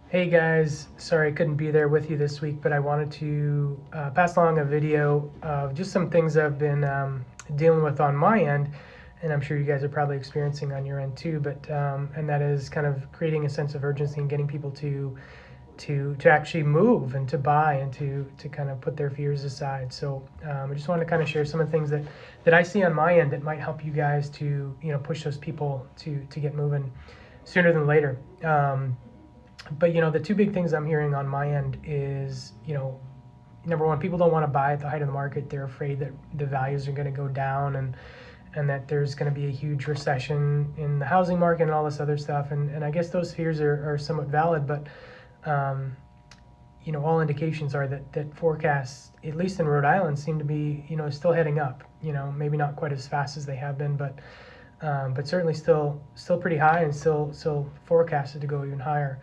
Hey guys, sorry I couldn't be there with you this week, but I wanted to pass along a video of just some things I've been dealing with on my end, and I'm sure you guys are probably experiencing on your end too. But and that is kind of creating a sense of urgency and getting people to actually move and to buy and to kind of put their fears aside. So I just wanted to kind of share some of the things that I see on my end that might help you guys to push those people to get moving sooner than later. But the two big things I'm hearing on my end is, number one, people don't want to buy at the height of the market. They're afraid that the values are going to go down and that there's going to be a huge recession in the housing market and all this other stuff. And I guess those fears are somewhat valid, but all indications are that forecasts, at least in Rhode Island, seem to be, still heading up. Maybe not quite as fast as they have been, but certainly still pretty high and still forecasted to go even higher.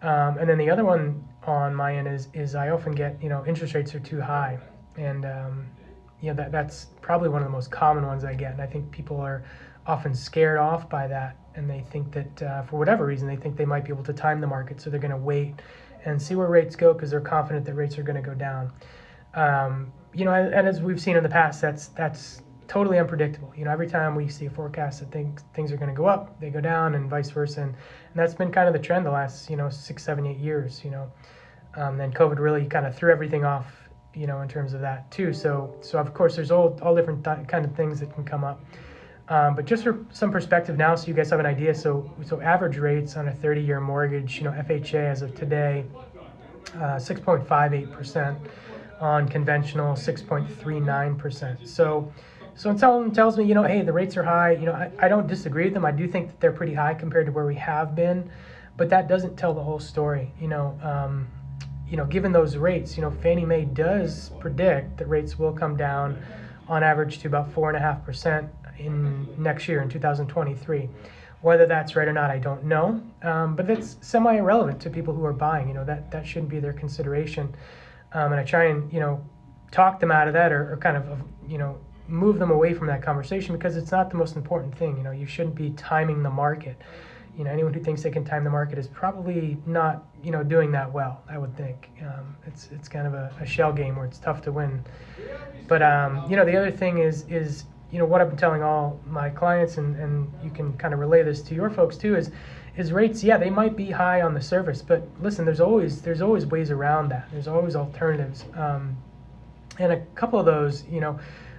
And then the other one on my end is I often get, interest rates are too high. And, that's probably one of the most common ones I get. And I think people are often scared off by that. And they think that for whatever reason, they think they might be able to time the market. So they're going to wait and see where rates go because they're confident that rates are going to go down. And as we've seen in the past, that's totally unpredictable. Every time we see a forecast that things are going to go up, they go down, and vice versa. And that's been kind of the trend the last 6, 7, 8 years. Then COVID really kind of threw everything off. In terms of that too. So of course there's all different kind of things that can come up. But just for some perspective now, so you guys have an idea. So average rates on a 30-year mortgage, FHA as of today, 6.58%. On conventional, 6.39%. So when someone tells me, hey, the rates are high, I don't disagree with them. I do think that they're pretty high compared to where we have been, but that doesn't tell the whole story. Given those rates, Fannie Mae does predict that rates will come down on average to about 4.5% in next year in 2023. Whether that's right or not, I don't know. But that's semi-irrelevant to people who are buying. That shouldn't be their consideration. And I try and talk them out of that or kind of move them away from that conversation because it's not the most important thing. You shouldn't be timing the market. Anyone who thinks they can time the market is probably not doing that well, I would think. It's kind of a shell game where it's tough to win. But the other thing is what I've been telling all my clients, and you can kind of relay this to your folks too, is rates, yeah, they might be high on the surface, but listen, there's always ways around that. There's always alternatives. And a couple of those,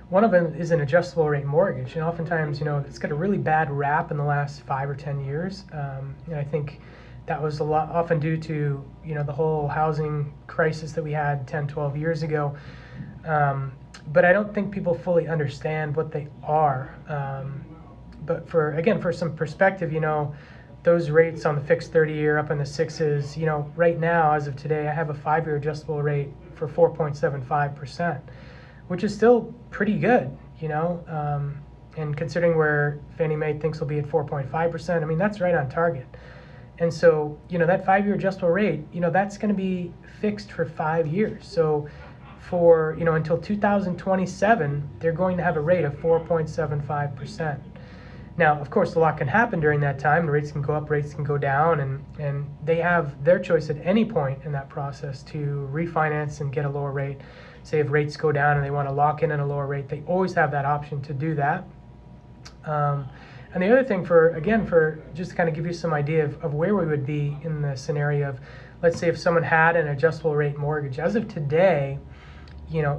one of them is an adjustable rate mortgage. And oftentimes, it's got a really bad rap in the last 5 or 10 years. And I think that was often due to, the whole housing crisis that we had 10, 12 years ago. But I don't think people fully understand what they are. But for some perspective, those rates on the fixed 30-year up in the sixes, right now, as of today, I have a 5-year adjustable rate for 4.75%, which is still pretty good, and considering where Fannie Mae thinks will be at 4.5%, I mean, that's right on target. And so, that 5-year adjustable rate, that's going to be fixed for 5 years. So for, until 2027, they're going to have a rate of 4.75%. Now, of course, a lot can happen during that time. Rates can go up, rates can go down, and they have their choice at any point in that process to refinance and get a lower rate. Say if rates go down and they want to lock in at a lower rate, they always have that option to do that. And the other thing for just to kind of give you some idea of where we would be in the scenario of, let's say if someone had an adjustable rate mortgage. As of today,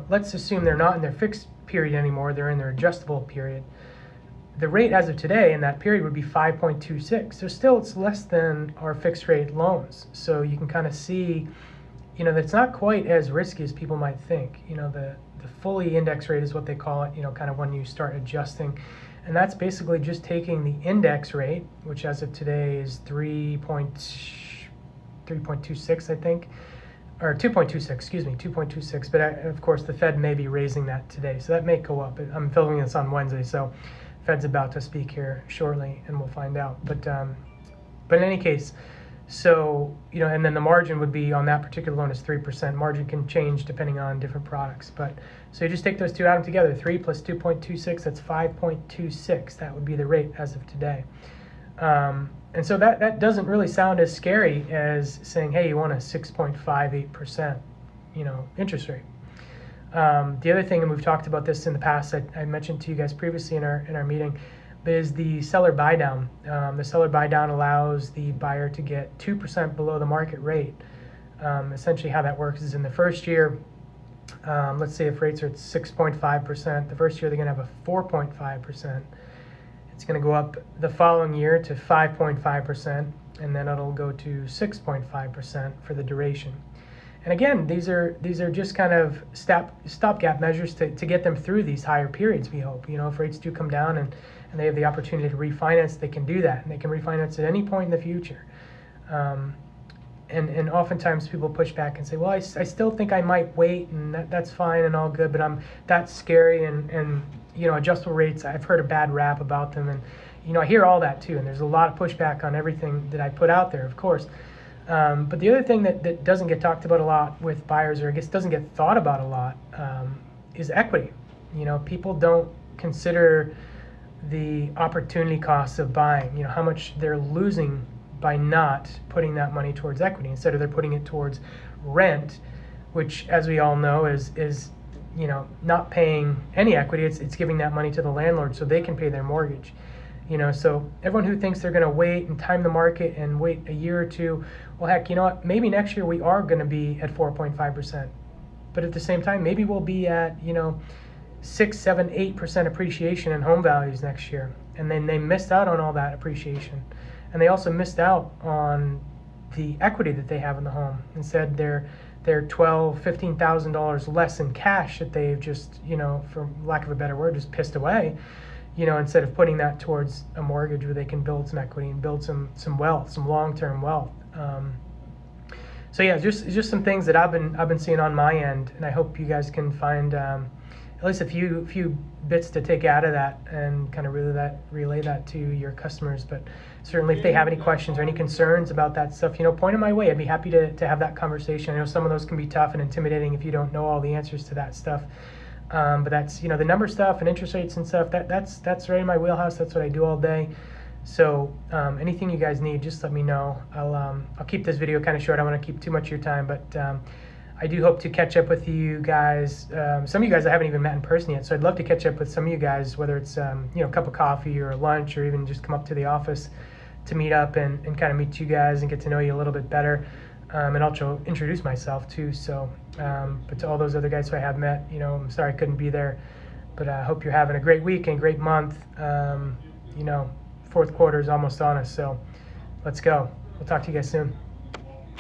let's assume they're not in their fixed period anymore, they're in their adjustable period. The rate as of today in that period would be 5.26. So still it's less than our fixed rate loans. So you can kind of see, that it's not quite as risky as people might think. The fully index rate is what they call it, kind of when you start adjusting. And that's basically just taking the index rate, which as of today is 3.26, I think, or 2.26, but of course the Fed may be raising that today. So that may go up. I'm filming this on Wednesday, so Fed's about to speak here shortly, and we'll find out. But in any case, so and then the margin would be on that particular loan is 3%. Margin can change depending on different products. But so you just take those two, add them together. 3 plus 2.26, that's 5.26. That would be the rate as of today. And so that doesn't really sound as scary as saying, hey, you want a 6.58%, interest rate. The other thing, and we've talked about this in the past, I mentioned to you guys previously in our meeting, is the seller buy down. The seller buy down allows the buyer to get 2% below the market rate. Essentially how that works is in the first year, let's say if rates are at 6.5%, the first year they're going to have a 4.5%. It's going to go up the following year to 5.5%, and then it'll go to 6.5% for the duration. And again, these are just kind of stopgap measures to get them through these higher periods, we hope. If rates do come down and they have the opportunity to refinance, they can do that, and they can refinance at any point in the future. And oftentimes people push back and say, well, I still think I might wait, and that's fine and all good, but that's scary, and adjustable rates, I've heard a bad rap about them, and I hear all that too, and there's a lot of pushback on everything that I put out there, of course. But the other thing that doesn't get talked about a lot with buyers, or I guess doesn't get thought about a lot, is equity. People don't consider the opportunity costs of buying, how much they're losing by not putting that money towards equity. Instead of they're putting it towards rent, which, as we all know, is not paying any equity. It's giving that money to the landlord so they can pay their mortgage. So everyone who thinks they're going to wait and time the market and wait a year or two, well, heck, maybe next year we are going to be at 4.5%. But at the same time, maybe we'll be at, 6, 7, 8% appreciation in home values next year. And then they missed out on all that appreciation. And they also missed out on the equity that they have in the home. Instead, they're $12,000, $15,000 less in cash that they've just, for lack of a better word, just pissed away. Instead of putting that towards a mortgage where they can build some equity and build some wealth, some long-term wealth. So yeah, just some things that I've been seeing on my end, and I hope you guys can find at least a few bits to take out of that and kind of relay that to your customers. But certainly, if they have any questions or any concerns about that stuff, point them my way. I'd be happy to have that conversation. I know some of those can be tough and intimidating if you don't know all the answers to that stuff. But that's the number stuff and interest rates and stuff. That's right in my wheelhouse. That's what I do all day. So anything you guys need, just let me know. I'll keep this video kind of short. I don't want to keep too much of your time, but I do hope to catch up with you guys. Some of you guys I haven't even met in person yet, so I'd love to catch up with some of you guys, whether it's a cup of coffee or lunch, or even just come up to the office to meet up and kind of meet you guys and get to know you a little bit better. And also introduce myself too. So, but to all those other guys who I have met, I'm sorry I couldn't be there, but I hope you're having a great week and a great month. Fourth quarter is almost on us, so let's go. We'll talk to you guys soon.